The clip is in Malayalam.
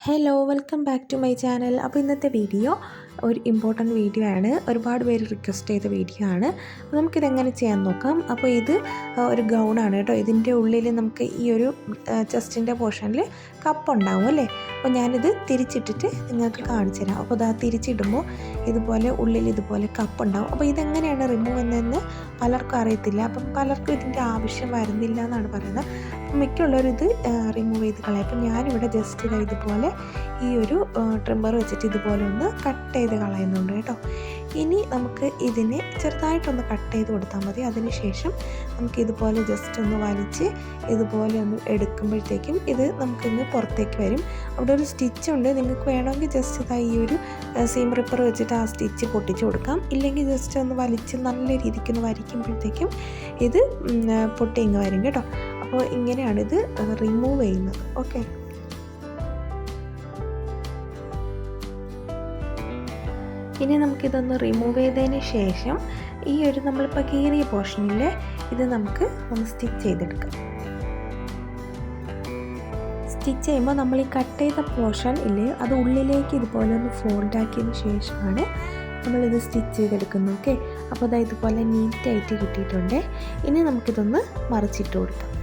Hello welcome back to my channel. അപ്പോൾ ഇന്നത്തെ വീഡിയോ ഒരു ഇമ്പോർട്ടൻറ്റ് വീഡിയോ ആണ്. ഒരുപാട് പേര് റിക്വസ്റ്റ് ചെയ്ത വീഡിയോ ആണ്. അപ്പോൾ നമുക്കിതെങ്ങനെ ചെയ്യാൻ നോക്കാം. അപ്പോൾ ഇത് ഒരു ഗൗണാണ് കേട്ടോ. ഇതിൻ്റെ ഉള്ളിൽ നമുക്ക് ഈ ഒരു ചെസ്റ്റിൻ്റെ പോർഷനിൽ കപ്പ് ഉണ്ടാവും അല്ലേ. അപ്പോൾ ഞാനിത് തിരിച്ചിട്ടിട്ട് നിങ്ങൾക്ക് കാണിച്ചു തരാം. അപ്പോൾ ഇതാ തിരിച്ചിടുമ്പോൾ ഇതുപോലെ ഉള്ളിൽ ഇതുപോലെ കപ്പ് ഉണ്ടാവും. അപ്പോൾ ഇതെങ്ങനെയാണ് റിമൂവ് ചെയ്യുന്നതെന്ന് പലർക്കും അറിയത്തില്ല. അപ്പം പലർക്കും ഇതിൻ്റെ ആവശ്യം വരുന്നില്ല എന്നാണ് പറയുന്നത്. അപ്പം മിക്കുള്ളവരും ഇത് റിമൂവ് ചെയ്ത് കളയും. അപ്പം ഞാനിവിടെ ജസ്റ്റ് ഇതുപോലെ ഈ ഒരു ട്രിമ്മർ വെച്ചിട്ട് ഇതുപോലെ ഒന്ന് കട്ട് ചെയ്ത് കളയുന്നുണ്ട് കേട്ടോ. ഇനി നമുക്ക് ഇതിനെ ചെറുതായിട്ടൊന്ന് കട്ട് ചെയ്ത് കൊടുത്താൽ മതി. അതിനുശേഷം നമുക്ക് ഇതുപോലെ ജസ്റ്റ് ഒന്ന് വലിച്ച് ഇതുപോലെ ഒന്ന് എടുക്കുമ്പോഴത്തേക്കും ഇത് നമുക്കിന്ന് പുറത്തേക്ക് വരും. അവിടെ ഒരു സ്റ്റിച്ചുണ്ട്. നിങ്ങൾക്ക് വേണമെങ്കിൽ ജസ്റ്റ് ഇതാ ഈ ഒരു സീം റിപ്പർ വെച്ചിട്ട് ആ സ്റ്റിച്ച് പൊട്ടിച്ച് കൊടുക്കാം. ഇല്ലെങ്കിൽ ജസ്റ്റ് ഒന്ന് വലിച്ച് നല്ല രീതിക്കൊന്ന് വരയ്ക്കുമ്പോഴത്തേക്കും ഇത് പൊട്ടി ഇങ്ങ് വരും കേട്ടോ. അപ്പോൾ ഇങ്ങനെയാണിത് റിമൂവ് ചെയ്യുന്നത്. ഓക്കെ, ഇനി നമുക്കിതൊന്ന് റിമൂവ് ചെയ്തതിന് ശേഷം ഈ ഒരു നമ്മളിപ്പോൾ കീറിയ പോർഷനിൽ ഇത് നമുക്ക് ഒന്ന് സ്റ്റിച്ച് ചെയ്തെടുക്കാം. സ്റ്റിച്ച് ചെയ്യുമ്പോൾ നമ്മൾ ഈ കട്ട് ചെയ്ത പോർഷൻ ഇല്ലേ, അത് ഉള്ളിലേക്ക് ഇതുപോലെ ഒന്ന് ഫോൾഡ് ആക്കിയതിന് ശേഷമാണ് നമ്മളിത് സ്റ്റിച്ച് ചെയ്തെടുക്കുന്നത്. ഓക്കെ, അപ്പോൾ അതായത് ഇതുപോലെ നീറ്റായിട്ട് കിട്ടിയിട്ടുണ്ട്. ഇനി നമുക്കിതൊന്ന് മറിച്ചിട്ട് കൊടുക്കാം.